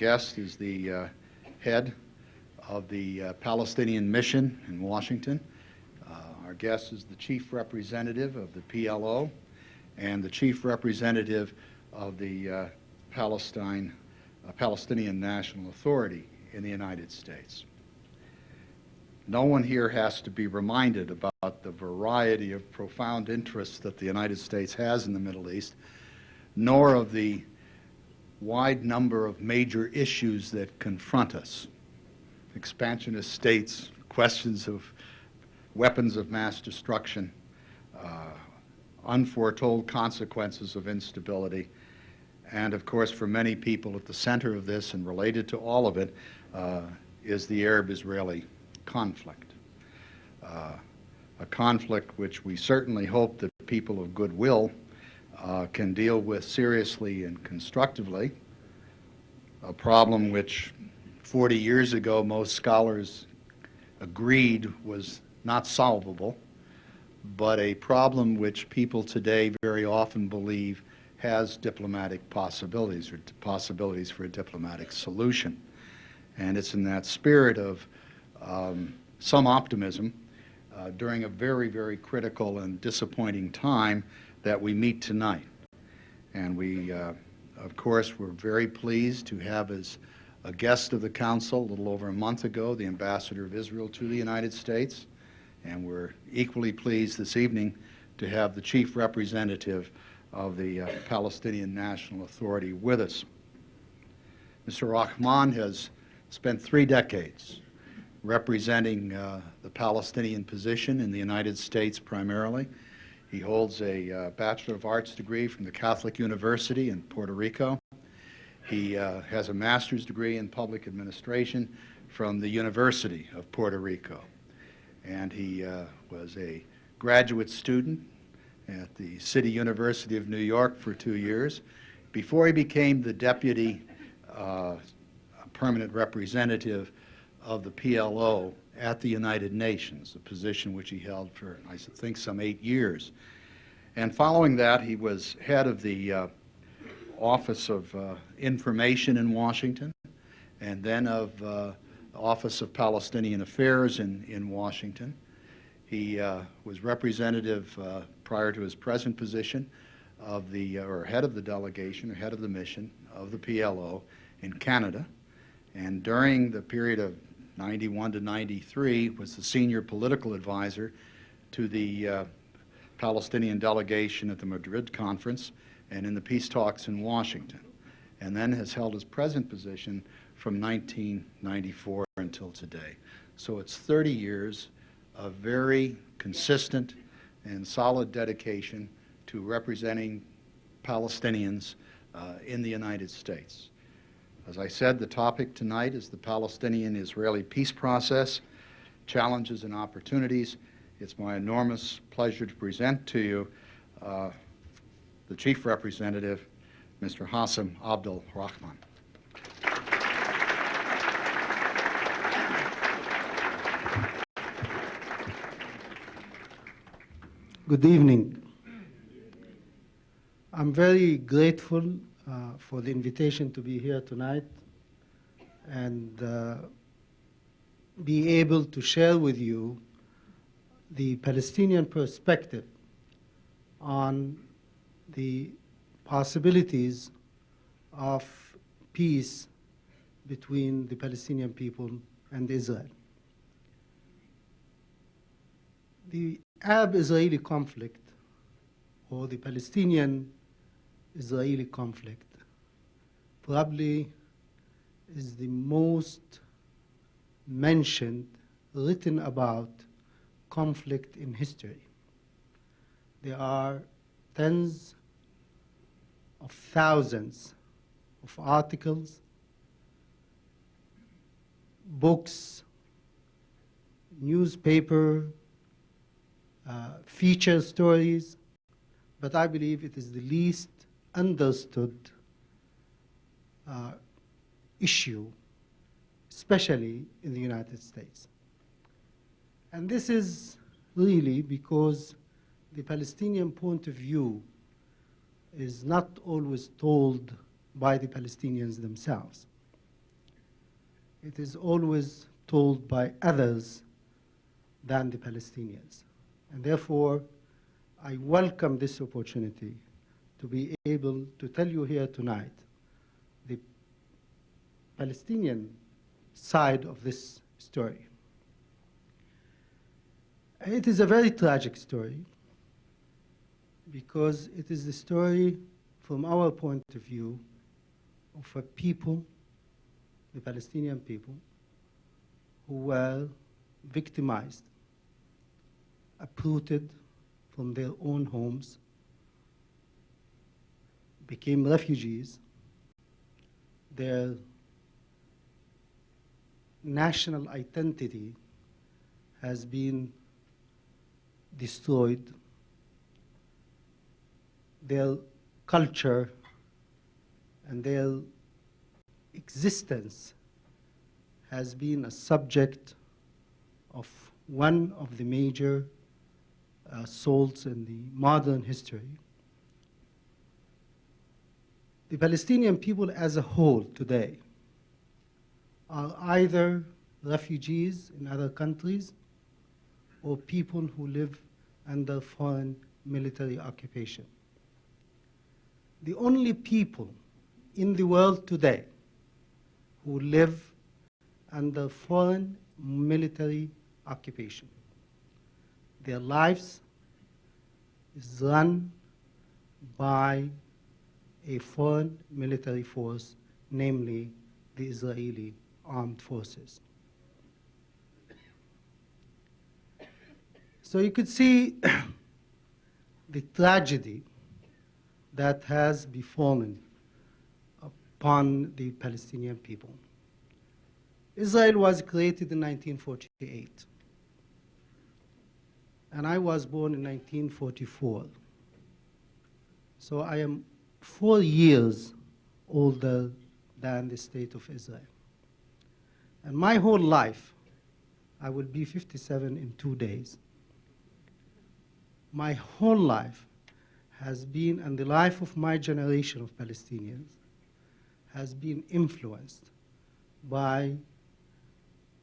guest is the head of the Palestinian mission in Washington. Our guest is the chief representative of the P.L.O. and the chief representative of the Palestinian National Authority in the United States. No one here has to be reminded about the variety of profound interests that the United States has in the Middle East, nor of the wide number of major issues that confront us. Expansionist states, questions of weapons of mass destruction, unforetold consequences of instability, and of course for many people at the center of this and related to all of it is the Arab-Israeli conflict. A conflict which we certainly hope that people of goodwill can deal with seriously and constructively, a problem which 40 years ago most scholars agreed was not solvable, but a problem which people today very often believe has diplomatic possibilities, or possibilities for a diplomatic solution. And it's in that spirit of some optimism during a very, very critical and disappointing time that we meet tonight. And we, of course, we're very pleased to have as a guest of the Council a little over a month ago the Ambassador of Israel to the United States. And we're equally pleased this evening to have the Chief Representative of the Palestinian National Authority with us. Mr. Rahman has spent 3 decades representing the Palestinian position in the United States primarily. He holds a Bachelor of Arts degree from the Catholic University in Puerto Rico. He has a master's degree in public administration from the University of Puerto Rico. And he was a graduate student at the City University of New York for 2 years before he became the deputy permanent representative of the P.L.O. at the United Nations, a position which he held for, I think, some 8 years. And following that, he was head of the Office of Information in Washington, and then of the Office of Palestinian Affairs in Washington. He was representative prior to his present position of the, or head of the delegation, or head of the mission of the P.L.O. in Canada. And during the period of 91 to 93 was the senior political advisor to the Palestinian delegation at the Madrid conference and in the peace talks in Washington, and then has held his present position from 1994 until today. So it's 30 years of very consistent and solid dedication to representing Palestinians in the United States. As I said, the topic tonight is the Palestinian-Israeli peace process, challenges and opportunities. It's my enormous pleasure to present to you the Chief Representative, Mr. Hasan Abdel Rahman. Good evening. I'm very grateful for the invitation to be here tonight and be able to share with you the Palestinian perspective on the possibilities of peace between the Palestinian people and Israel. The Arab-Israeli conflict, or the Palestinian-Israeli conflict, probably is the most mentioned, written about conflict in history. There are tens of thousands of articles, books, newspaper, feature stories, but I believe it is the least understood issue, especially in the United States. And this is really because the Palestinian point of view is not always told by the Palestinians themselves. it is always told by others than the Palestinians. And therefore, I welcome this opportunity to be able to tell you here tonight the Palestinian side of this story. It is a very tragic story because it is the story, from our point of view, of a people, the Palestinian people, who were victimized, uprooted from their own homes, became refugees. Their national identity has been destroyed. Their culture and their existence has been a subject of one of the major assaults in the modern history. The Palestinian people as a whole today are either refugees in other countries or people who live under foreign military occupation. The only people in the world today who live under foreign military occupation, their lives is run by a foreign military force, namely the Israeli armed forces. So you could see the tragedy that has befallen upon the Palestinian people. Israel was created in 1948, and I was born in 1944. So I am 4 years older than the State of Israel. And my whole life, I will be 57 in 2 days. My whole life has been, and the life of my generation of Palestinians, has been influenced by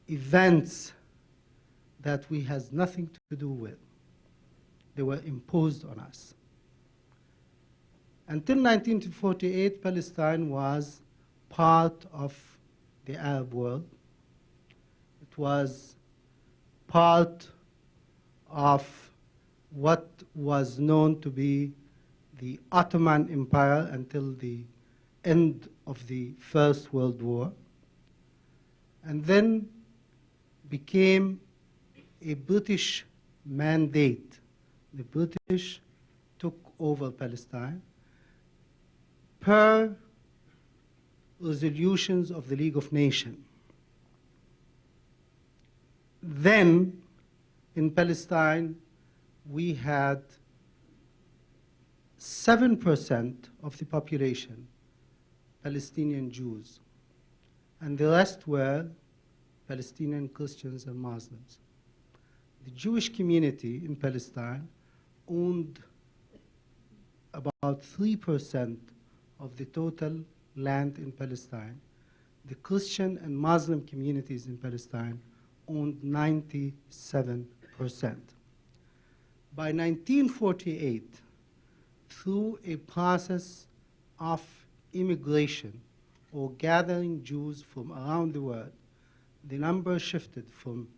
events that we has nothing to do with. They were imposed on us. Until 1948, Palestine was part of the Arab world. It was part of what was known to be the Ottoman Empire until the end of the First World War, and then became a British mandate. The British took over Palestine per resolutions of the League of Nations. Then, in Palestine, we had 7% of the population Palestinian Jews, and the rest were Palestinian Christians and Muslims. The Jewish community in Palestine owned about 3% of the total land in Palestine. The Christian and Muslim communities in Palestine owned 97%. By 1948, through a process of immigration or gathering Jews from around the world, the number shifted from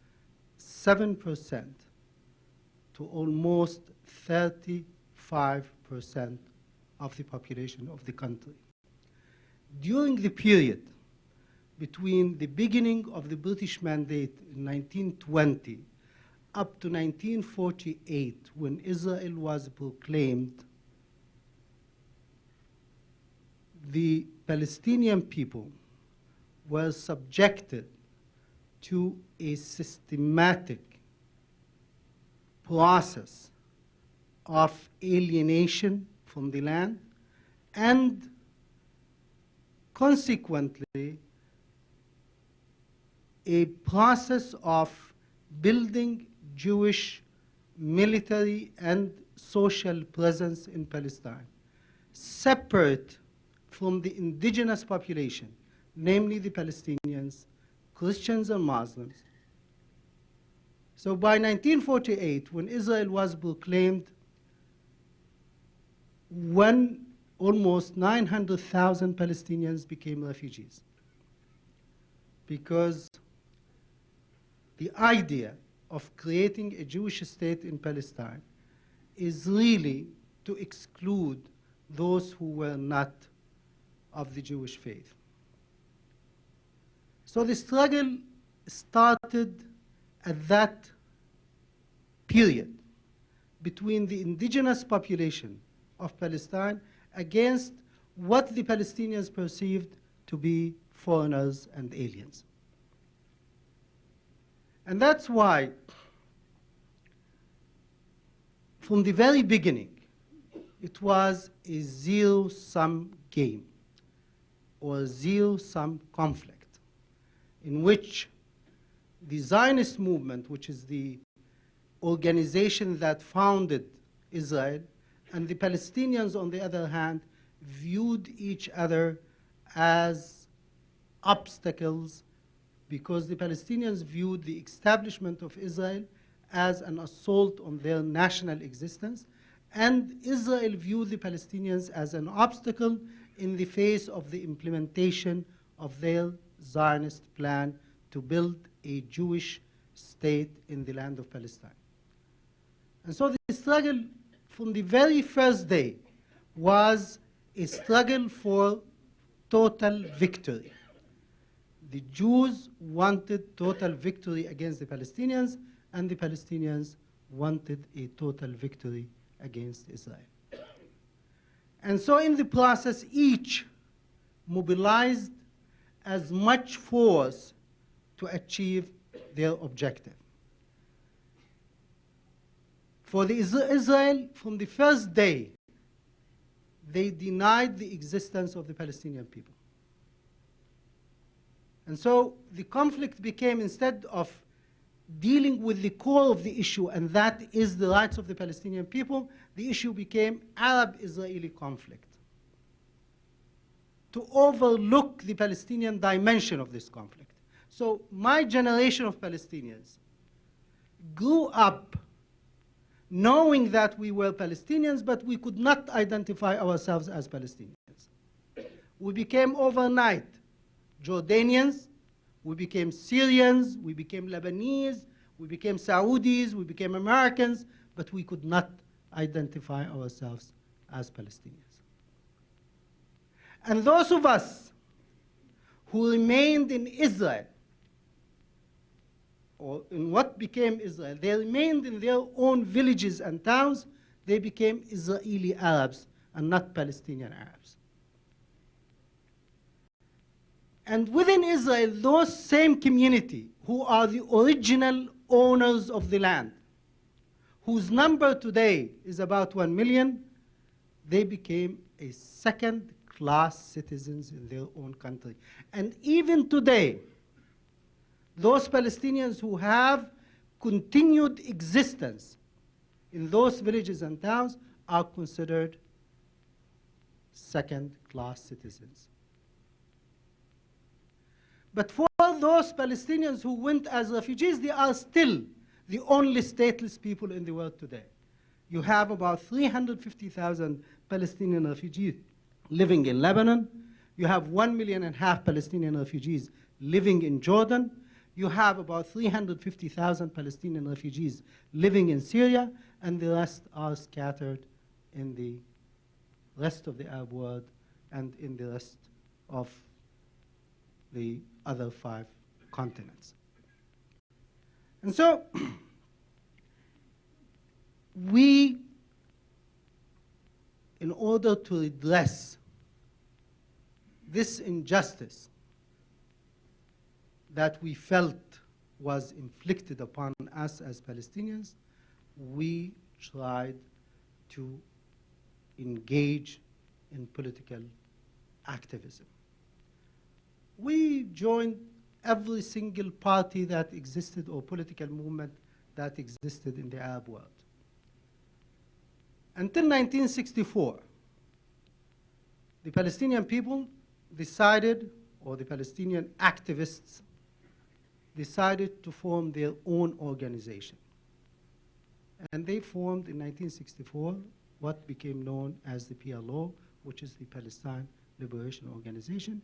7% to almost 35% of the population of the country. During the period between the beginning of the British Mandate in 1920 up to 1948, when Israel was proclaimed, the Palestinian people were subjected to a systematic process of alienation from the land and consequently a process of building Jewish military and social presence in Palestine, separate from the indigenous population, namely the Palestinians, Christians and Muslims. So by 1948, when Israel was proclaimed, when almost 900,000 Palestinians became refugees, because the idea of creating a Jewish state in Palestine is really to exclude those who were not of the Jewish faith. So the struggle started at that period between the indigenous population of Palestine against what the Palestinians perceived to be foreigners and aliens. And that's why, from the very beginning, it was a zero-sum game or a zero-sum conflict in which the Zionist movement, which is the organization that founded Israel, and the Palestinians, on the other hand, viewed each other as obstacles, because the Palestinians viewed the establishment of Israel as an assault on their national existence, and Israel viewed the Palestinians as an obstacle in the face of the implementation of their Zionist plan to build a Jewish state in the land of Palestine. And so the struggle from the very first day was a struggle for total victory. The Jews wanted total victory against the Palestinians, and the Palestinians wanted a total victory against Israel. And so in the process, each mobilized as much force to achieve their objective. For Israel, from the first day, they denied the existence of the Palestinian people. And so the conflict became, instead of dealing with the core of the issue, and that is the rights of the Palestinian people, the issue became Arab-Israeli conflict, to overlook the Palestinian dimension of this conflict. So my generation of Palestinians grew up knowing that we were Palestinians, but we could not identify ourselves as Palestinians. We became overnight Jordanians, we became Syrians, we became Lebanese, we became Saudis, we became Americans, but we could not identify ourselves as Palestinians. And those of us who remained in Israel, or in what became Israel, they remained in their own villages and towns, they became Israeli Arabs and not Palestinian Arabs. And within Israel, those same community who are the original owners of the land, whose number today is about 1 million, they became a second-class citizens in their own country. And even today, those Palestinians who have continued existence in those villages and towns are considered second-class citizens. But for those Palestinians who went as refugees, they are still the only stateless people in the world today. You have about 350,000 Palestinian refugees living in Lebanon. You have 1.5 million Palestinian refugees living in Jordan. You have about 350,000 Palestinian refugees living in Syria, and the rest are scattered in the rest of the Arab world and in the rest of the other 5 continents. And so we, in order to redress this injustice that we felt was inflicted upon us as Palestinians, we tried to engage in political activism. We joined every single party that existed or political movement that existed in the Arab world. Until 1964, the Palestinian people decided, or the Palestinian activists decided to form their own organization. And they formed in 1964 what became known as the P.L.O, which is the Palestine Liberation Organization.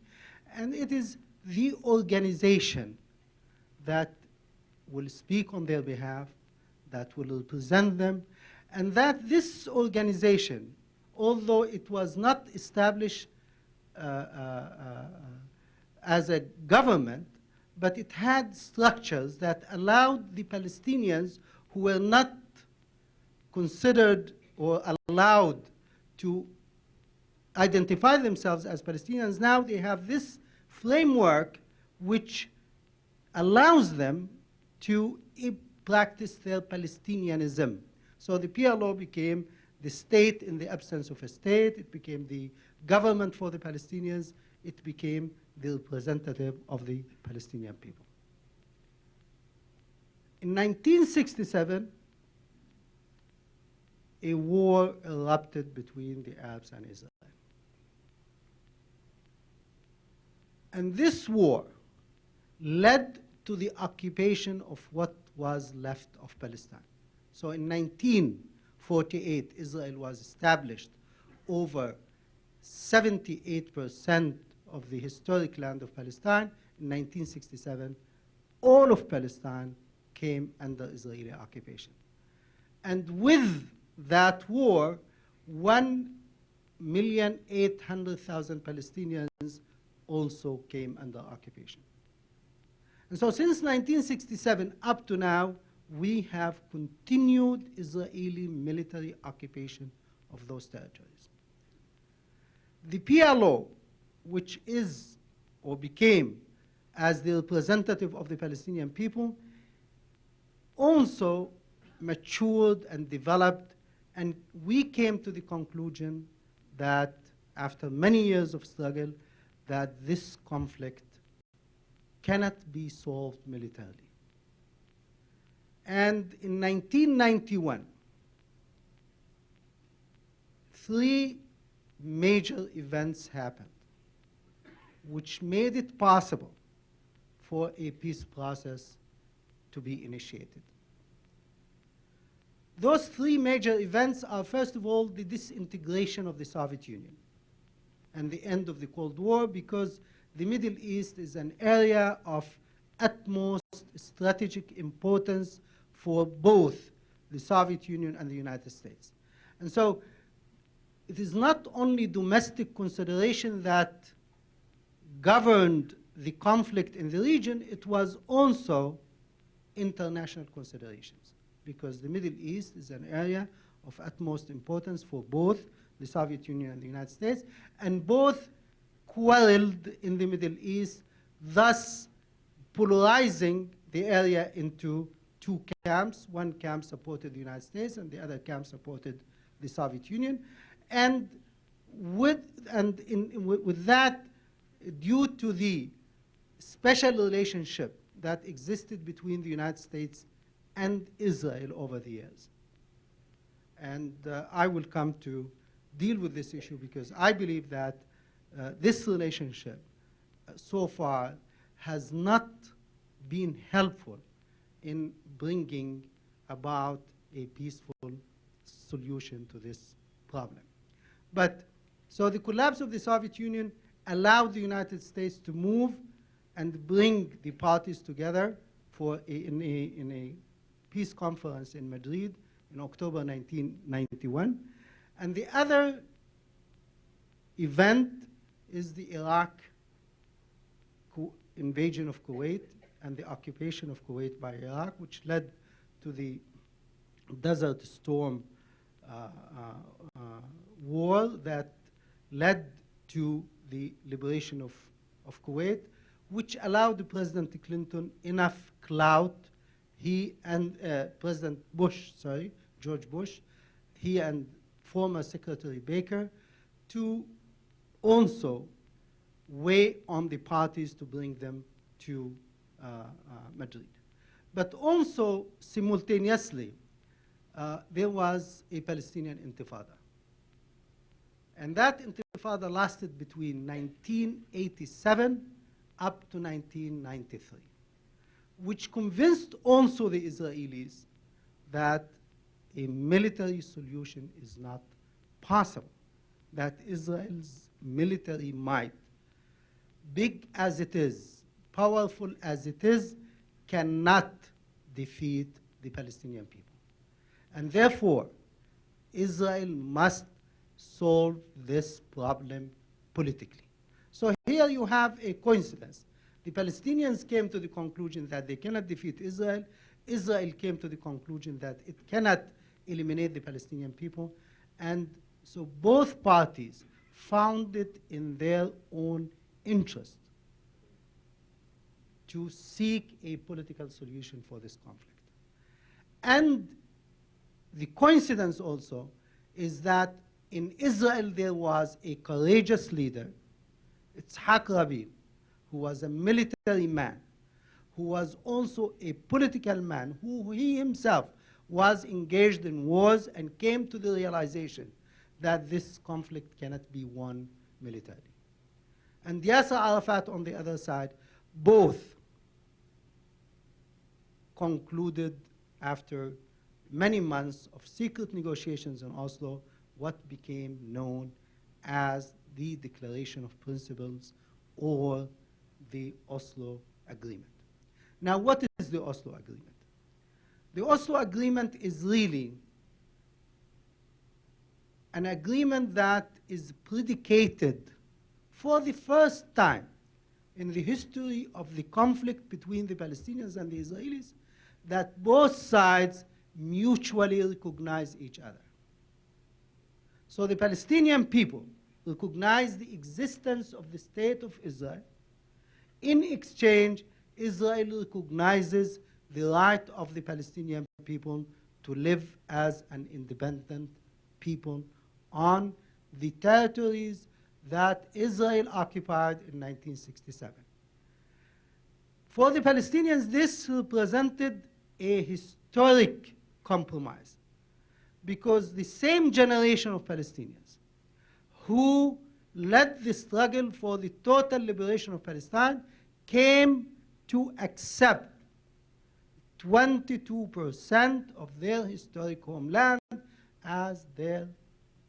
And it is the organization that will speak on their behalf, that will represent them, and that this organization, although it was not established as a government, but it had structures that allowed the Palestinians who were not considered or allowed to identify themselves as Palestinians. Now they have this framework which allows them to practice their Palestinianism. So the P.L.O became the state in the absence of a state. It became the government for the Palestinians. It became the representative of the Palestinian people. In 1967, a war erupted between the Arabs and Israel. And this war led to the occupation of what was left of Palestine. So in 1948, Israel was established over 78% of the historic land of Palestine. In 1967, all of Palestine came under Israeli occupation. And with that war, 1,800,000 Palestinians also came under occupation. And so since 1967 up to now, we have continued Israeli military occupation of those territories. The P.L.O, which is or became as the representative of the Palestinian people, also matured and developed, and we came to the conclusion that after many years of struggle, that this conflict cannot be solved militarily. And in 1991, three major events happened which made it possible for a peace process to be initiated. Those three major events are, first of all, the disintegration of the Soviet Union and the end of the Cold War, because the Middle East is an area of utmost strategic importance for both the Soviet Union and the United States. And so it is not only domestic consideration that governed the conflict in the region, it was also international considerations, because the Middle East is an area of utmost importance for both the Soviet Union and the United States, and both quarreled in the Middle East, thus polarizing the area into two camps. One camp supported the United States, and the other camp supported the Soviet Union. And with that, due to the special relationship that existed between the United States and Israel over the years. And I will come to deal with this issue because I believe that this relationship so far has not been helpful in bringing about a peaceful solution to this problem. But so the collapse of the Soviet Union allowed the United States to move and bring the parties together in a peace conference in Madrid in October 1991. And the other event is the Iraq invasion of Kuwait and the occupation of Kuwait by Iraq, which led to the Desert Storm war that led to the liberation of Kuwait, which allowed President Clinton enough clout. He and President Bush, George Bush, he and former Secretary Baker, to also weigh on the parties to bring them to Madrid. But also, simultaneously, there was a Palestinian intifada. And that intifada lasted between 1987 up to 1993. which convinced also the Israelis that a military solution is not possible, that Israel's military might, big as it is, powerful as it is, cannot defeat the Palestinian people. And therefore, Israel must solve this problem politically. So here you have a coincidence. The Palestinians came to the conclusion that they cannot defeat Israel. Israel came to the conclusion that it cannot eliminate the Palestinian people. And so both parties found it in their own interest to seek a political solution for this conflict. And the coincidence also is that in Israel there was a courageous leader, Yitzhak Rabin, who was a military man, who was also a political man, who he himself was engaged in wars and came to the realization that this conflict cannot be won militarily. And Yasser Arafat on the other side, both concluded after many months of secret negotiations in Oslo what became known as the Declaration of Principles or the Oslo Agreement. Now, what is the Oslo Agreement? The Oslo Agreement is really an agreement that is predicated for the first time in the history of the conflict between the Palestinians and the Israelis that both sides mutually recognize each other. So the Palestinian people recognize the existence of the state of Israel. In exchange, Israel recognizes the right of the Palestinian people to live as an independent people on the territories that Israel occupied in 1967. For the Palestinians, this represented a historic compromise because the same generation of Palestinians who led the struggle for the total liberation of Palestine came to accept 22% of their historic homeland as their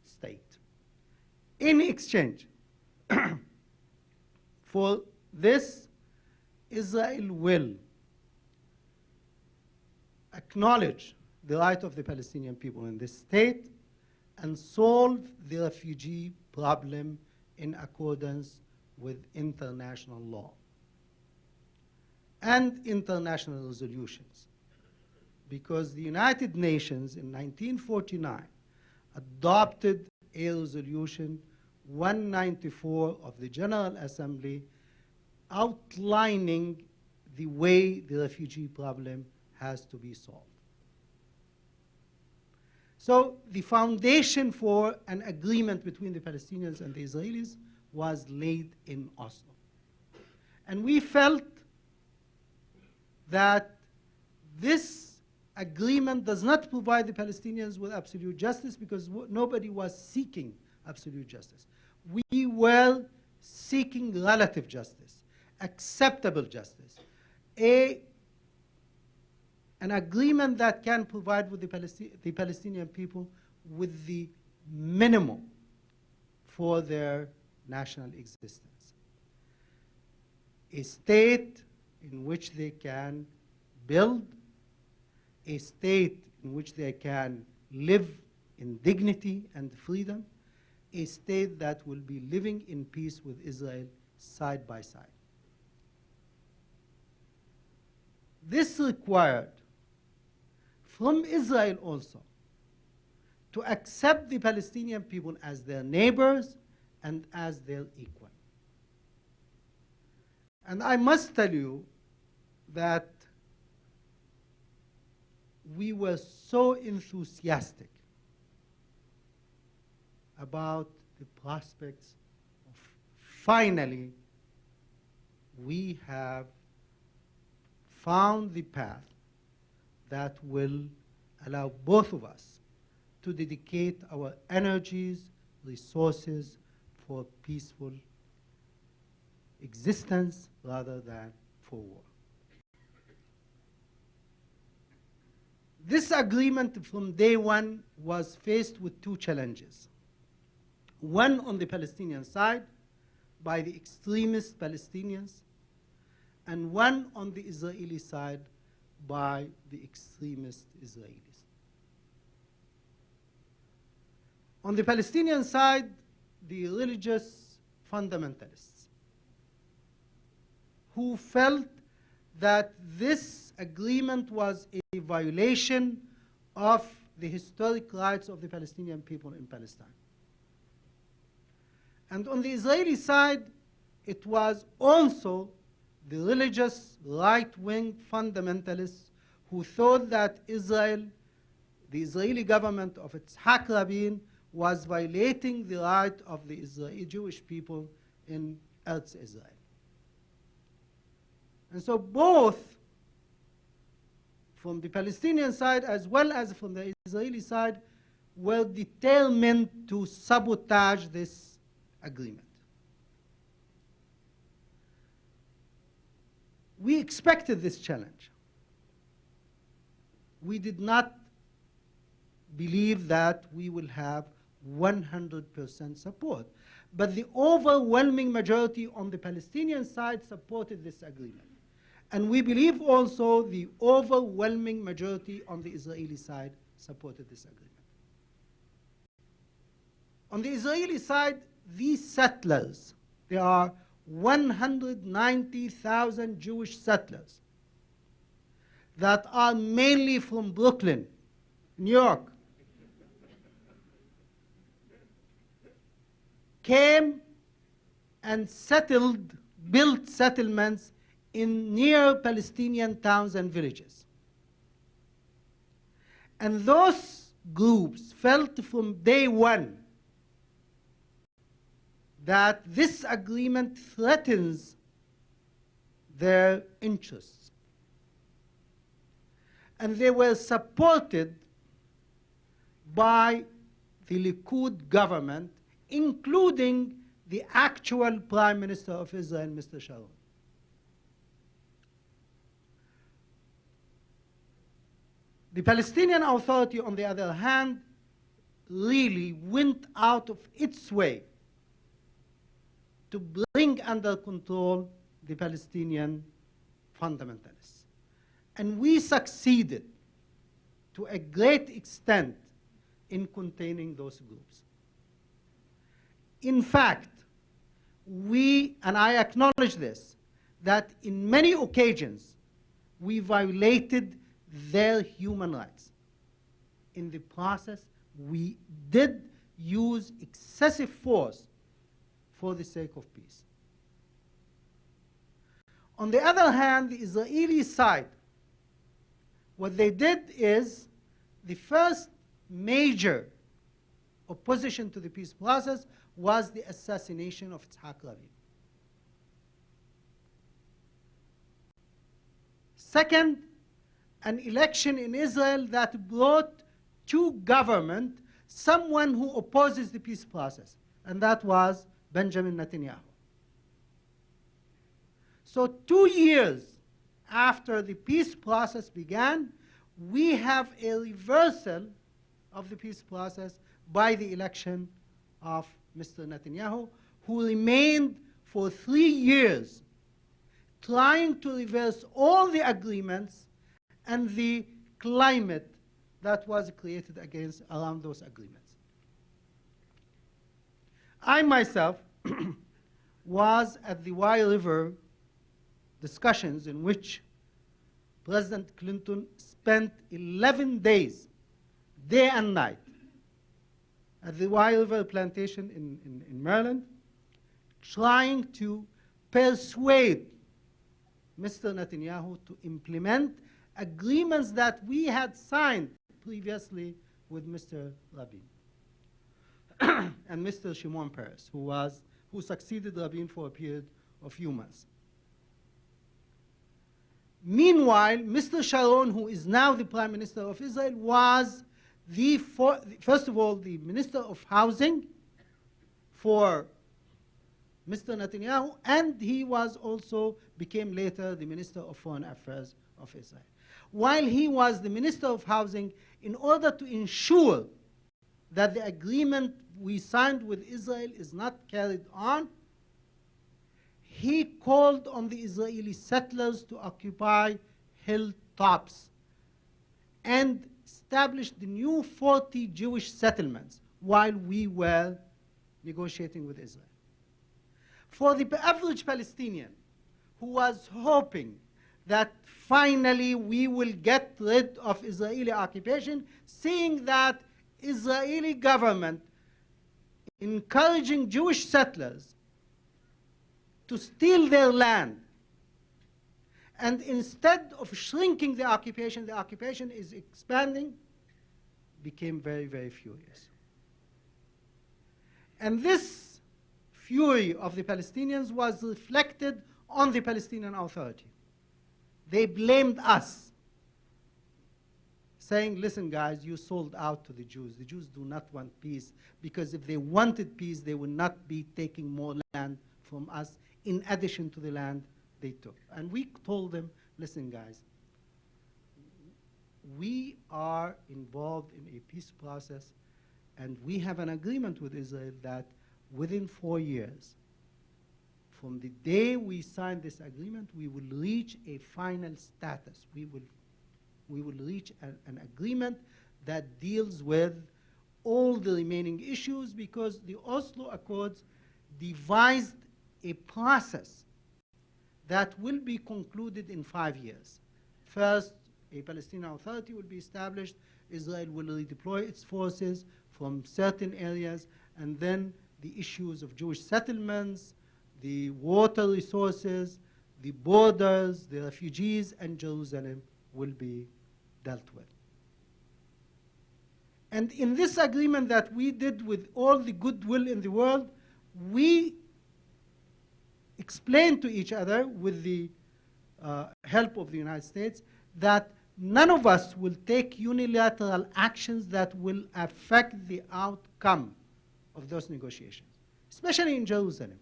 state. In exchange for this, Israel will acknowledge the right of the Palestinian people in this state and solve the refugee problem in accordance with international law and international resolutions. Because the United Nations in 1949 adopted a resolution 194 of the General Assembly outlining the way the refugee problem has to be solved. So the foundation for an agreement between the Palestinians and the Israelis was laid in Oslo. And we felt that this agreement does not provide the Palestinians with absolute justice because nobody was seeking absolute justice. We were seeking relative justice, acceptable justice, an agreement that can provide with the Palestinian people with the minimum for their national existence. A state in which they can build, a state in which they can live in dignity and freedom, a state that will be living in peace with Israel side by side. This required from Israel also to accept the Palestinian people as their neighbors and as their equal. And I must tell you that we were so enthusiastic about the prospects of finally we have found the path that will allow both of us to dedicate our energies, resources for peaceful existence rather than for war. This agreement from day one was faced with two challenges. One on the Palestinian side by the extremist Palestinians, and one on the Israeli side by the extremist Israelis. On the Palestinian side, the religious fundamentalists who felt that this agreement was a violation of the historic rights of the Palestinian people in Palestine. And on the Israeli side, it was also the religious right-wing fundamentalists who thought that Israel, the Israeli government of Yitzhak Rabin, was violating the right of the Israeli Jewish people in Eretz Israel. And so both from the Palestinian side as well as from the Israeli side were determined to sabotage this agreement. We expected this challenge. We did not believe that we will have 100% support. But the overwhelming majority on the Palestinian side supported this agreement. And we believe also the overwhelming majority on the Israeli side supported this agreement. On the Israeli side, these settlers, there are 190,000 Jewish settlers that are mainly from Brooklyn, New York, came and settled, built settlements in near Palestinian towns and villages. And those groups felt from day one that this agreement threatens their interests. And they were supported by the Likud government, including the actual Prime Minister of Israel, Mr. Sharon. The Palestinian Authority, on the other hand, really went out of its way to bring under control the Palestinian fundamentalists. And we succeeded to a great extent in containing those groups. In fact, we, and I acknowledge this, that in many occasions we violated their human rights. In the process, we did use excessive force for the sake of peace. On the other hand, the Israeli side, what they did is the first major opposition to the peace process was the assassination of Yitzhak Rabin. Second, an election in Israel that brought to government someone who opposes the peace process, and that was Benjamin Netanyahu. So 2 years after the peace process began, we have a reversal of the peace process by the election of Mr. Netanyahu, who remained for 3 years trying to reverse all the agreements and the climate that was created around those agreements. I myself was at the Wye River discussions in which President Clinton spent 11 days, day and night, at the Wye River plantation in Maryland, trying to persuade Mr. Netanyahu to implement agreements that we had signed previously with Mr. Rabin and Mr. Shimon Peres, who succeeded Rabin for a period of few months. Meanwhile, Mr. Sharon, who is now the Prime Minister of Israel, was first of all the Minister of Housing for Mr. Netanyahu, and he was also became later the Minister of Foreign Affairs of Israel. while he was the Minister of Housing, in order to ensure that the agreement we signed with Israel is not carried on, he called on the Israeli settlers to occupy hilltops and established the new 40 Jewish settlements while we were negotiating with Israel. For the average Palestinian who was hoping that finally we will get rid of Israeli occupation, seeing that Israeli government encouraging Jewish settlers to steal their land, and instead of shrinking the occupation is expanding, became very, very furious. And this fury of the Palestinians was reflected on the Palestinian Authority. They blamed us, saying, listen guys, you sold out to the Jews. The Jews do not want peace, because if they wanted peace, they would not be taking more land from us in addition to the land they took. And we told them, listen guys, we are involved in a peace process, and we have an agreement with Israel that within 4 years, from the day we signed this agreement, we will reach a final status. We will reach an agreement that deals with all the remaining issues, because the Oslo Accords devised a process that will be concluded in 5 years. First, a Palestinian Authority will be established. Israel will redeploy its forces from certain areas, and then the issues of Jewish settlements, the water resources, the borders, the refugees, and Jerusalem will be dealt with. And in this agreement that we did with all the goodwill in the world, we explained to each other, with the help of the United States, that none of us will take unilateral actions that will affect the outcome of those negotiations, especially in Jerusalem,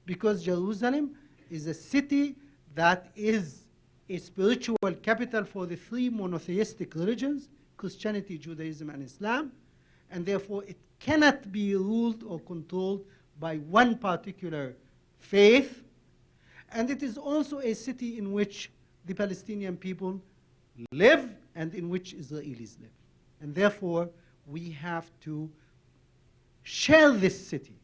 because Jerusalem is a city that is a spiritual capital for the 3 monotheistic religions, Christianity, Judaism, and Islam, and therefore it cannot be ruled or controlled by one particular faith. And it is also a city in which the Palestinian people live and in which Israelis live. And therefore, we have to share this city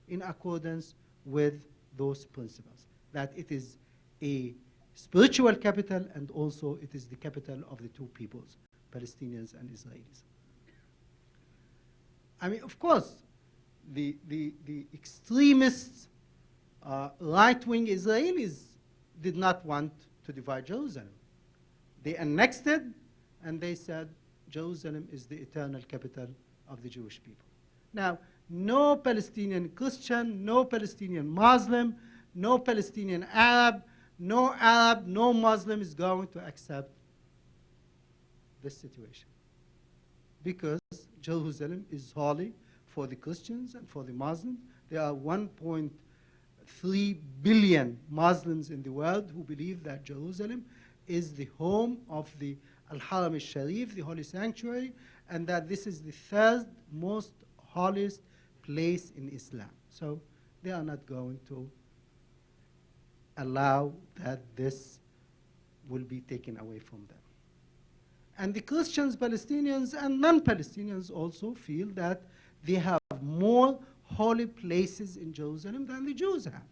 in accordance with those principles, that it is a spiritual capital, and also it is the capital of the two peoples, Palestinians and Israelis. I mean, of course, the extremists, right-wing Israelis did not want to divide Jerusalem. They annexed it, and they said Jerusalem is the eternal capital of the Jewish people. Now, no Palestinian Christian, no Palestinian Muslim, no Palestinian Arab, no Muslim is going to accept this situation, because Jerusalem is holy for the Christians and for the Muslims. There are 1.3 billion Muslims in the world who believe that Jerusalem is the home of the Al-Haram al-Sharif, the holy sanctuary, and that this is the 3rd most holiest place in Islam. So they are not going to allow that this will be taken away from them. And the Christians, Palestinians, and non-Palestinians also feel that they have more holy places in Jerusalem than the Jews have.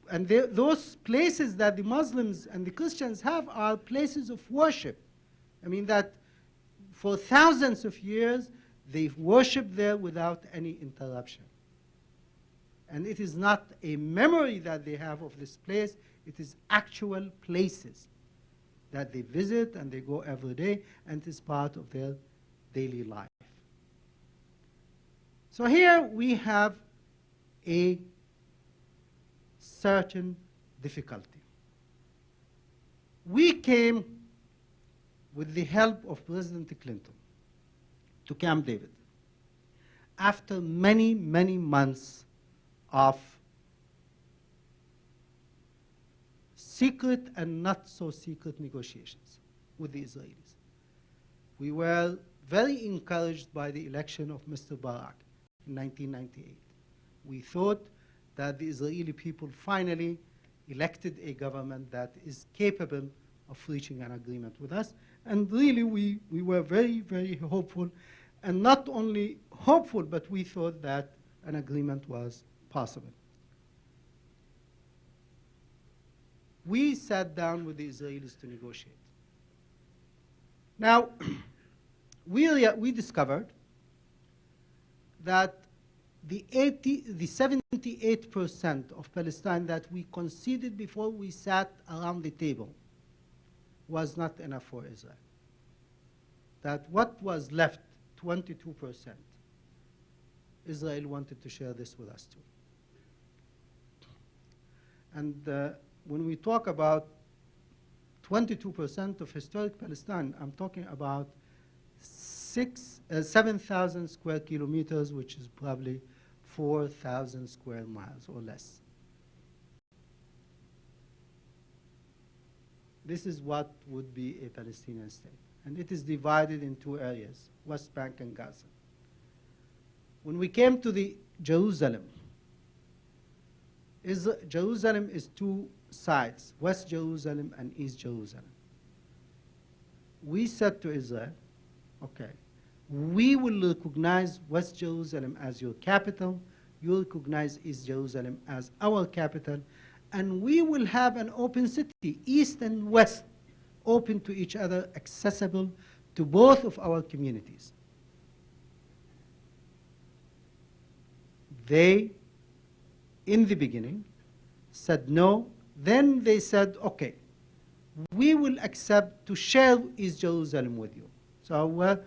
And those places that the Muslims and the Christians have are places of worship. I mean, that for thousands of years, they've worshipped there without any interruption. And it is not a memory that they have of this place, it is actual places that they visit and they go every day, and it is part of their daily life. So here we have a certain difficulty. We came with the help of President Clinton to Camp David after many, many months of secret and not so secret negotiations with the Israelis. We were very encouraged by the election of Mr. Barak in 1998. We thought that the Israeli people finally elected a government that is capable of reaching an agreement with us. And really, we were very, very hopeful. And not only hopeful, but we thought that an agreement was possible. We sat down with the Israelis to negotiate. Now, we discovered that the 78% of Palestine that we conceded before we sat around the table was not enough for Israel. That what was left, 22%, Israel wanted to share this with us too. And when we talk about 22% of historic Palestine, I'm talking about 7,000 square kilometers, which is probably 4,000 square miles or less. This is what would be a Palestinian state. And it is divided in two areas, West Bank and Gaza. When we came to the Jerusalem, Jerusalem is two sides, West Jerusalem and East Jerusalem. We said to Israel, okay, we will recognize West Jerusalem as your capital, you recognize East Jerusalem as our capital, and we will have an open city, East and West, open to each other, accessible to both of our communities. They, in the beginning, said no. Then they said, okay, we will accept to share East Jerusalem with you. So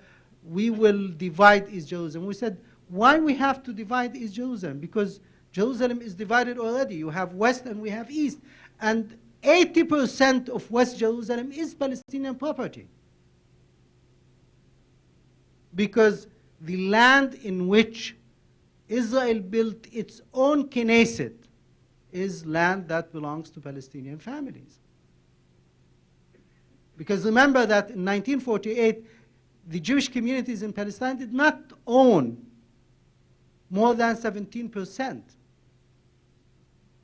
we will divide East Jerusalem. We said, why we have to divide East Jerusalem? Because Jerusalem is divided already. You have West and we have East. And 80% of West Jerusalem is Palestinian property. Because the land in which Israel built its own Knesset is land that belongs to Palestinian families. Because remember that in 1948, the Jewish communities in Palestine did not own more than 17%.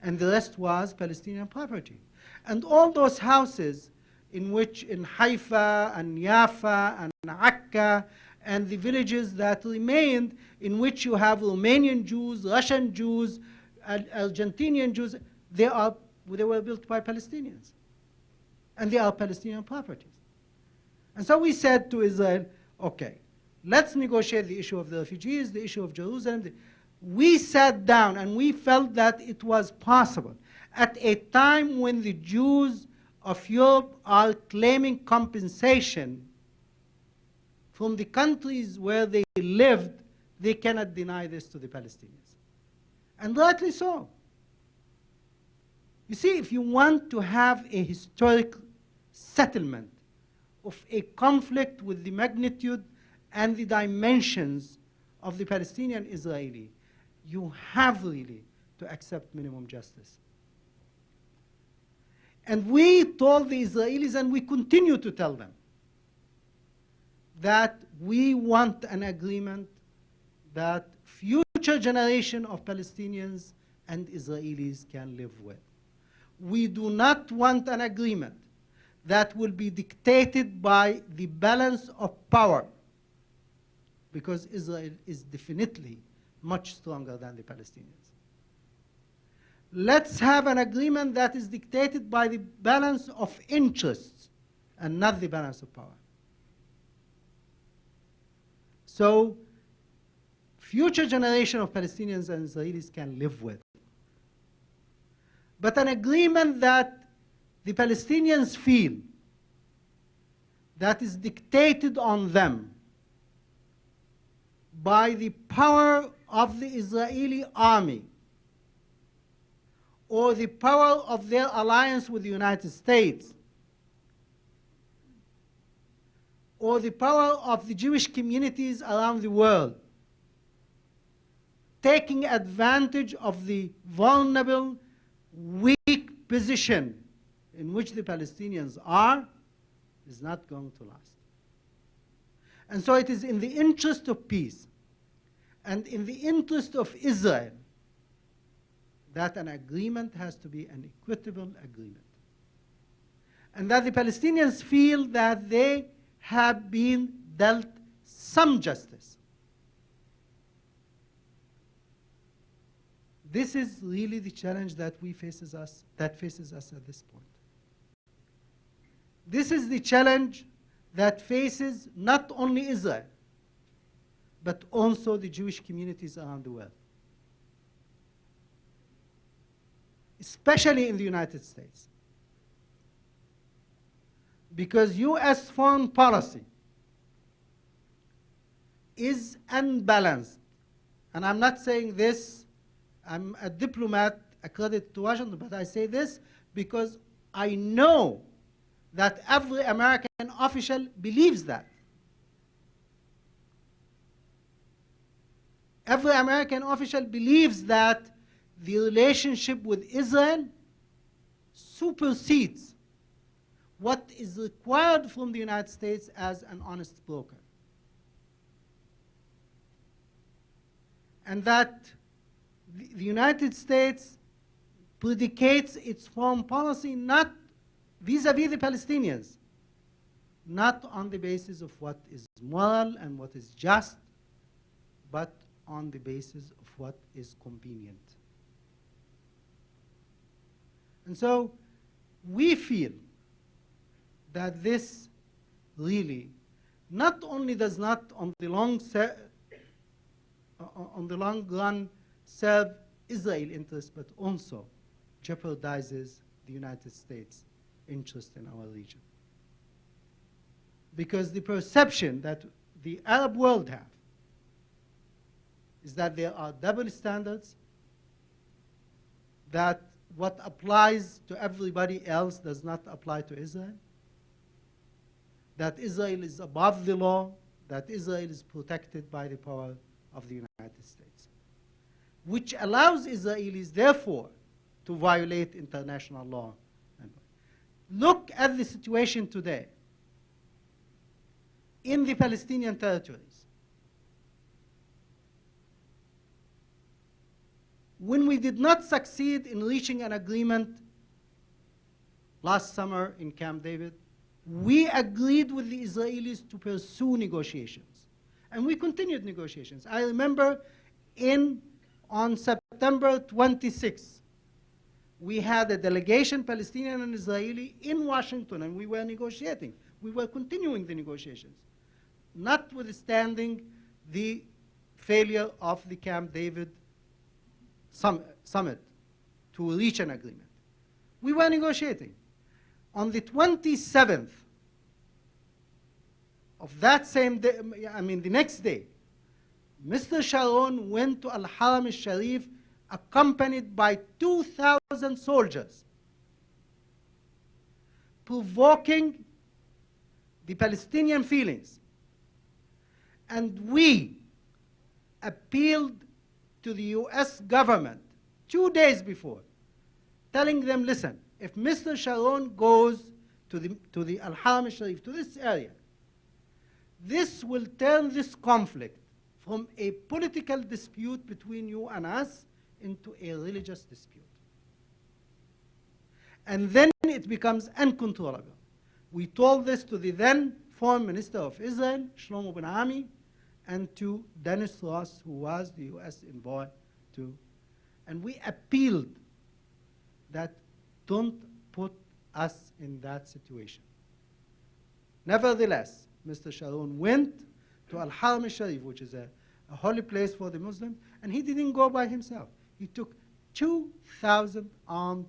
And the rest was Palestinian property. And all those houses in Haifa and Jaffa and Akka and the villages that remained in which you have Romanian Jews, Russian Jews, Argentinian Jews, they were built by Palestinians. And they are Palestinian properties. And so we said to Israel, okay, let's negotiate the issue of the refugees, the issue of Jerusalem. We sat down and we felt that it was possible. At a time when the Jews of Europe are claiming compensation from the countries where they lived, they cannot deny this to the Palestinians. And rightly so. You see, if you want to have a historic settlement of a conflict with the magnitude and the dimensions of the Palestinian-Israeli, you have really to accept minimum justice. And we told the Israelis, and we continue to tell them, that we want an agreement that future generation of Palestinians and Israelis can live with. We do not want an agreement that will be dictated by the balance of power, because Israel is definitely much stronger than the Palestinians. Let's have an agreement that is dictated by the balance of interests and not the balance of power. So, future generation of Palestinians and Israelis can live with. But an agreement that the Palestinians feel that is dictated on them by the power of the Israeli army or the power of their alliance with the United States or the power of the Jewish communities around the world, taking advantage of the vulnerable, weak position in which the Palestinians are is not going to last. And so it is in the interest of peace and in the interest of Israel that an agreement has to be an equitable agreement. And that the Palestinians feel that they have been dealt some justice. This is really the challenge that faces us at this point. This is the challenge that faces not only Israel, but also the Jewish communities around the world, especially in the United States. Because US foreign policy is unbalanced. And I'm not saying this, I'm a diplomat, accredited to Washington, but I say this because I know that every American official believes that. Every American official believes that the relationship with Israel supersedes what is required from the United States as an honest broker. And that the United States predicates its foreign policy not vis-à-vis the Palestinians, not on the basis of what is moral and what is just, but on the basis of what is convenient. And so we feel that this really not only does not on the long run serve Israel interests, but also jeopardizes the United States' interest in our region. Because the perception that the Arab world have is that there are double standards, that what applies to everybody else does not apply to Israel, that Israel is above the law, that Israel is protected by the power of the United States, which allows Israelis, therefore, to violate international law. Look at the situation today in the Palestinian territories. When we did not succeed in reaching an agreement last summer in Camp David, we agreed with the Israelis to pursue negotiations. And we continued negotiations. I remember on September 26th, we had a delegation, Palestinian and Israeli, in Washington, and we were negotiating. We were continuing the negotiations, notwithstanding the failure of the Camp David summit to reach an agreement. We were negotiating. On the 27th of that same day, the next day, Mr. Sharon went to Al-Haram al-Sharif accompanied by 2,000 soldiers, provoking the Palestinian feelings. And we appealed to the US government 2 days before, telling them, listen, if Mr. Sharon goes to the Al-Haram al-Sharif, to this area, this will turn this conflict from a political dispute between you and us into a religious dispute. And then it becomes uncontrollable. We told this to the then Foreign Minister of Israel, Shlomo Ben Ami, and to Dennis Ross, who was the US envoy too. And we appealed that don't put us in that situation. Nevertheless, Mr. Sharon went to Al-Haram al-Sharif, which is a holy place for the Muslims, and he didn't go by himself. He took 2,000 armed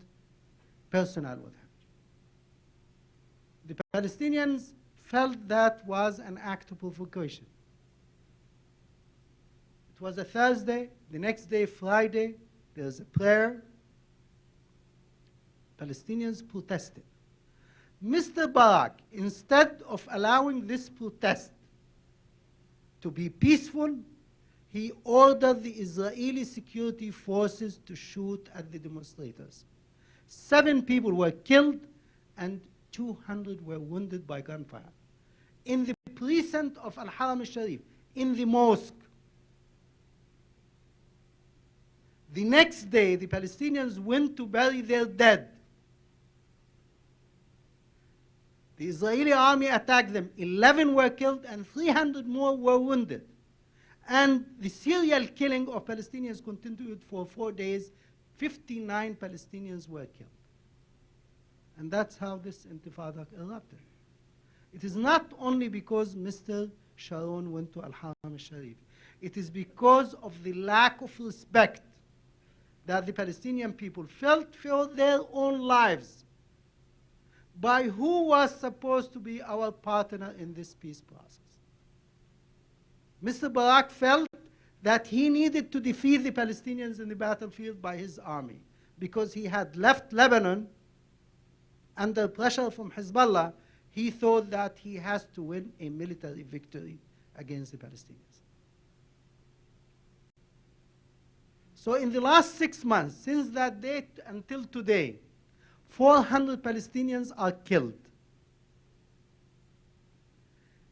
personnel with him. The Palestinians felt that was an act of provocation. It was a Thursday. The next day, Friday, there's a prayer. Palestinians protested. Mr. Barak, instead of allowing this protest to be peaceful, he ordered the Israeli security forces to shoot at the demonstrators. 7 people were killed and 200 were wounded by gunfire. In the precinct of Al-Haram al-Sharif, in the mosque. The next day, the Palestinians went to bury their dead. The Israeli army attacked them. 11 were killed and 300 more were wounded. And the serial killing of Palestinians continued for 4 days. 59 Palestinians were killed. And that's how this intifada erupted. It is not only because Mr. Sharon went to Al-Haram al-Sharif. It is because of the lack of respect that the Palestinian people felt for their own lives by who was supposed to be our partner in this peace process. Mr. Barak felt that he needed to defeat the Palestinians in the battlefield by his army because he had left Lebanon under pressure from Hezbollah. He thought that he has to win a military victory against the Palestinians. So in the last 6 months, since that date until today, 400 Palestinians are killed.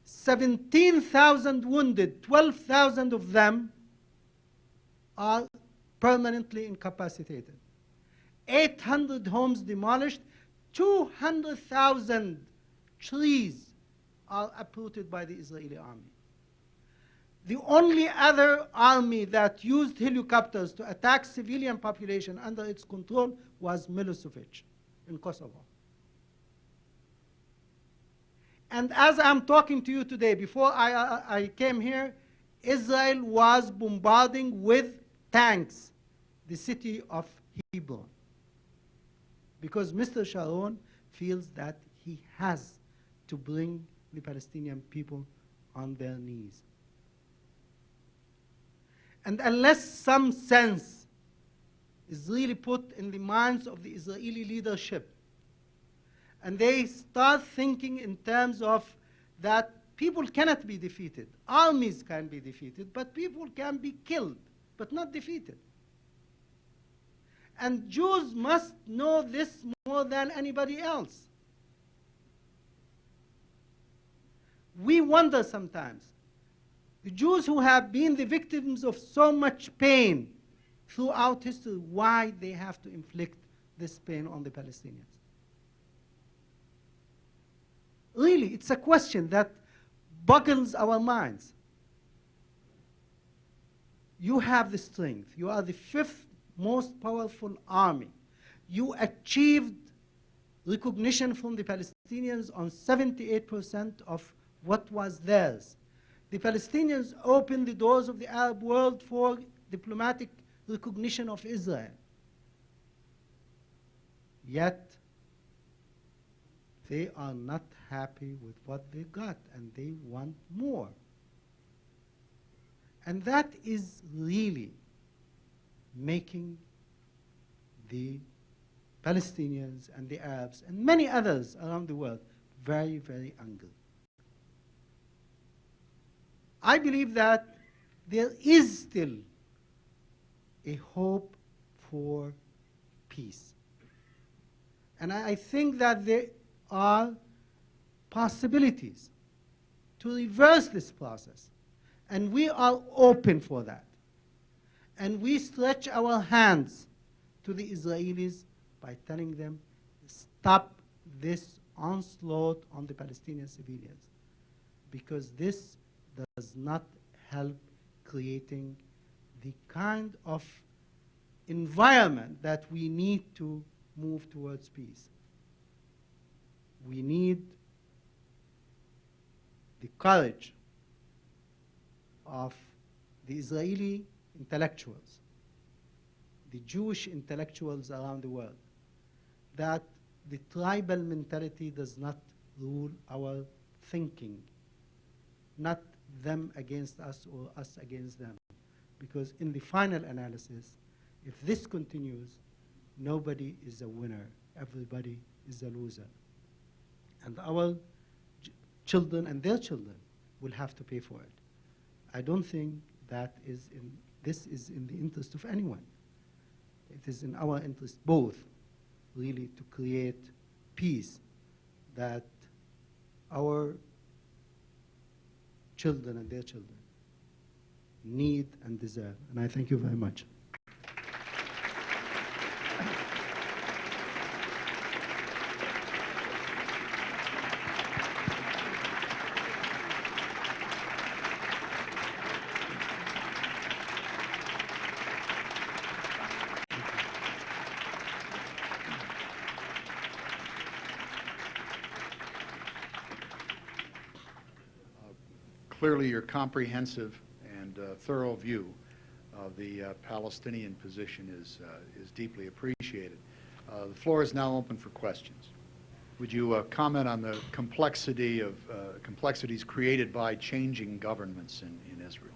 17,000 wounded, 12,000 of them are permanently incapacitated. 800 homes demolished, 200,000 trees are uprooted by the Israeli army. The only other army that used helicopters to attack civilian population under its control was Milosevic in Kosovo. And as I'm talking to you today, before I came here, Israel was bombarding with tanks the city of Hebron because Mr. Sharon feels that he has to bring the Palestinian people on their knees. And unless some sense is really put in the minds of the Israeli leadership, and they start thinking in terms of that people cannot be defeated, armies can be defeated, but people can be killed, but not defeated. And Jews must know this more than anybody else. We wonder sometimes, the Jews who have been the victims of so much pain throughout history, why they have to inflict this pain on the Palestinians. Really, it's a question that boggles our minds. You have the strength. You are the fifth most powerful army. You achieved recognition from the Palestinians on 78% of what was theirs. The Palestinians opened the doors of the Arab world for diplomatic recognition of Israel. Yet, they are not happy with what they got, and they want more. And that is really making the Palestinians and the Arabs and many others around the world very, very angry. I believe that there is still a hope for peace. And I think that there are possibilities to reverse this process. And we are open for that. And we stretch our hands to the Israelis by telling them, stop this onslaught on the Palestinian civilians, because this does not help creating the kind of environment that we need to move towards peace. We need the courage of the Israeli intellectuals, the Jewish intellectuals around the world, that the tribal mentality does not rule our thinking, not them against us or us against them. Because in the final analysis, if this continues, nobody is a winner, everybody is a loser. And our children and their children will have to pay for it. I don't think that this is in the interest of anyone. It is in our interest both, really, to create peace that our children and their children need and deserve. And I thank you very much. Clearly, your comprehensive and thorough view of the Palestinian position is deeply appreciated. The floor is now open for questions. Would you comment on the complexity of complexities created by changing governments in Israel?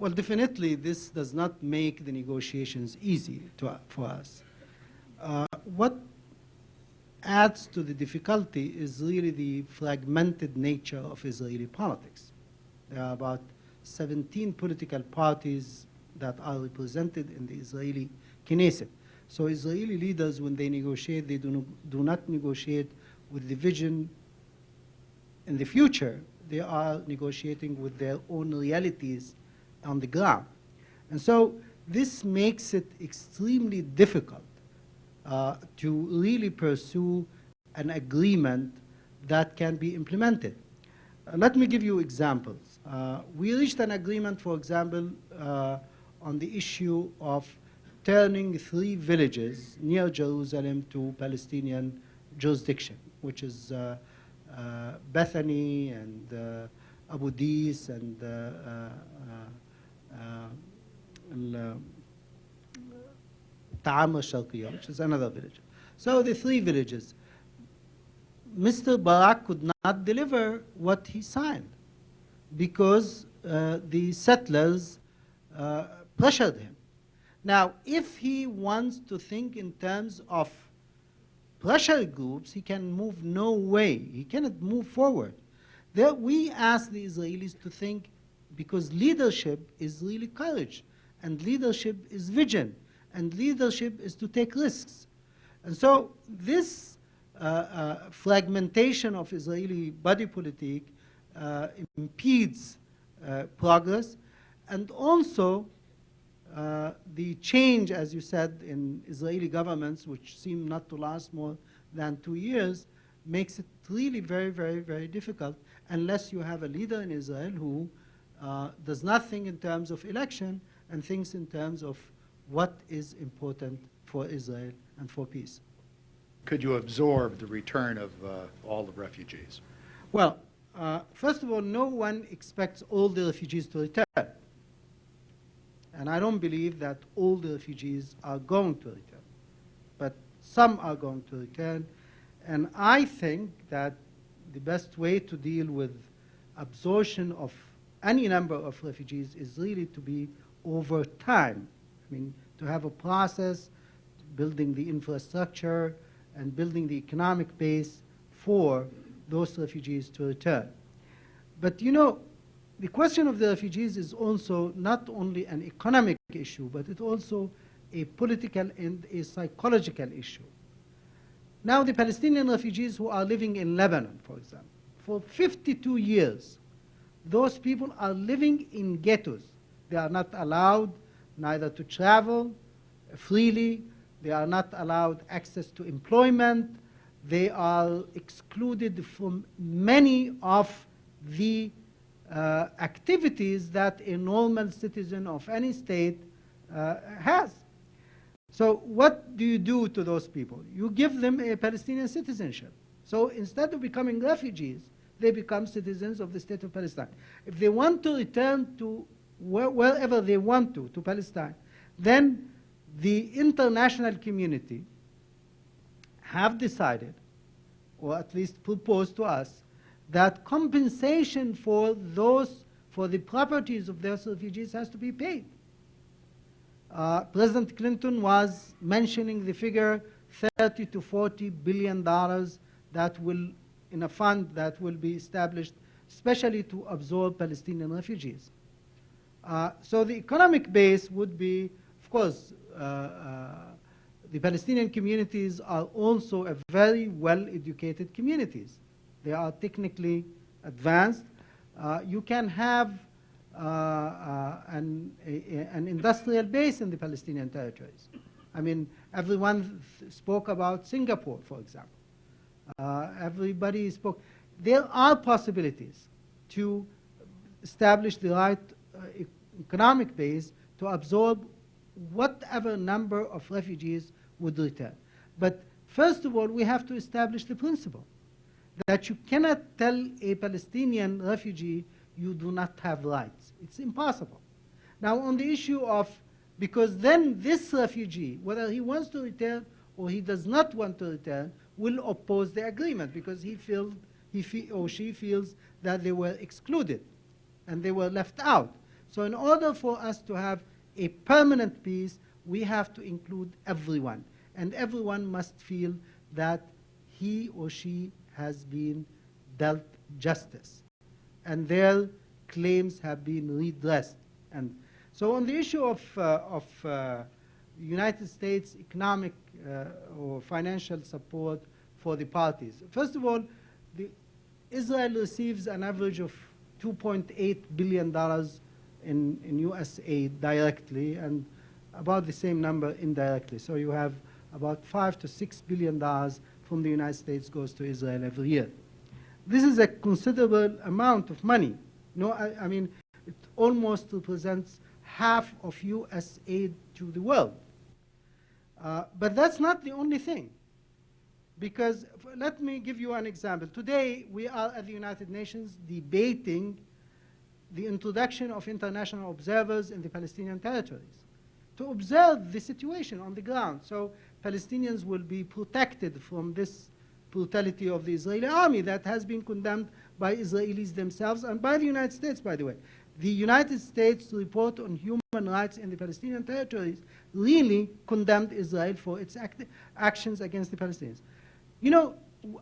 Well, definitely, this does not make the negotiations easy for us. What adds to the difficulty is really the fragmented nature of Israeli politics. There are about 17 political parties that are represented in the Israeli Knesset. So Israeli leaders, when they negotiate, they do not negotiate with the vision in the future. They are negotiating with their own realities on the ground. And so this makes it extremely difficult to really pursue an agreement that can be implemented. Let me give you examples. We reached an agreement, for example, on the issue of turning 3 villages near Jerusalem to Palestinian jurisdiction, which is Bethany and Abu Dis and Ta'am al-Sharqiyya, which is another village. So the 3 villages. Mr. Barak could not deliver what he signed because the settlers pressured him. Now, if he wants to think in terms of pressure groups, he can move no way. He cannot move forward. There, we ask the Israelis to think, because leadership is really courage, and leadership is vision, and leadership is to take risks. And so this fragmentation of Israeli body politic impedes progress, and also the change, as you said, in Israeli governments, which seem not to last more than 2 years, makes it really very, very, very difficult unless you have a leader in Israel who does not think in terms of election and thinks in terms of what is important for Israel and for peace. Could you absorb the return of all the refugees? Well, first of all, no one expects all the refugees to return. And I don't believe that all the refugees are going to return. But some are going to return. And I think that the best way to deal with absorption of any number of refugees is really to be over time. I mean, to have a process, building the infrastructure, and building the economic base for those refugees to return. But you know, the question of the refugees is also not only an economic issue, but it's also a political and a psychological issue. Now, the Palestinian refugees who are living in Lebanon, for example, for 52 years, those people are living in ghettos. They are not allowed neither to travel freely. They are not allowed access to employment. They are excluded from many of the activities that a normal citizen of any state has. So what do you do to those people? You give them a Palestinian citizenship. So instead of becoming refugees, they become citizens of the state of Palestine. If they want to return to wherever they want to Palestine, then the international community have decided, or at least proposed to us, that compensation for the properties of those refugees has to be paid. President Clinton was mentioning the figure $30 to $40 billion that will, in a fund that will be established especially to absorb Palestinian refugees. So the economic base would be, of course, the Palestinian communities are also a very well-educated communities. They are technically advanced. You can have an industrial base in the Palestinian territories. I mean, everyone spoke about Singapore, for example. Everybody spoke. There are possibilities to establish the right economic base to absorb whatever number of refugees would return. But first of all, we have to establish the principle that you cannot tell a Palestinian refugee you do not have rights. It's impossible. Now, on the issue of, because then this refugee, whether he wants to return or he does not want to return, will oppose the agreement because he or she feels that they were excluded and they were left out. So in order for us to have a permanent peace, we have to include everyone. And everyone must feel that he or she has been dealt justice and their claims have been redressed. And so on the issue of United States economic or financial support for the parties, first of all, Israel receives an average of $2.8 billion in U.S. aid directly and about the same number indirectly. So you have about $5 to $6 billion from the United States goes to Israel every year. This is a considerable amount of money. No, I mean, it almost represents half of U.S. aid to the world. But that's not the only thing. Because let me give you an example. Today, we are at the United Nations debating the introduction of international observers in the Palestinian territories to observe the situation on the ground. So Palestinians will be protected from this brutality of the Israeli army that has been condemned by Israelis themselves and by the United States, by the way. The United States report on human rights in the Palestinian territories really condemned Israel for its actions against the Palestinians. You know,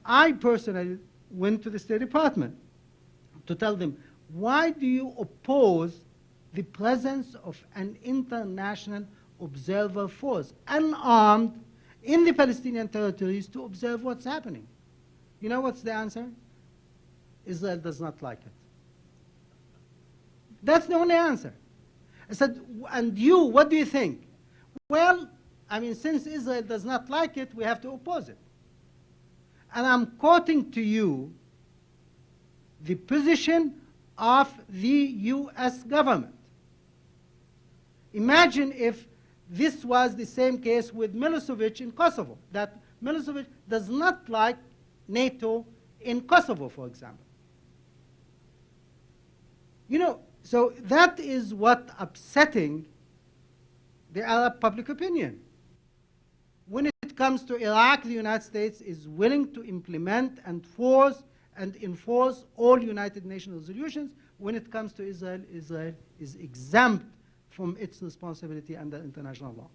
I personally went to the State Department to tell them, why do you oppose the presence of an international observer force, unarmed, in the Palestinian territories to observe what's happening? You know what's the answer? Israel does not like it. That's the only answer. I said, and you, what do you think? Well, I mean, since Israel does not like it, we have to oppose it. And I'm quoting to you the position of the U.S. government. Imagine if this was the same case with Milosevic in Kosovo, that Milosevic does not like NATO in Kosovo, for example. You know, so that is what upsetting the Arab public opinion. When it comes to Iraq, the United States is willing to implement and enforce all United Nations resolutions. When it comes to Israel, Israel is exempt from its responsibility under international law.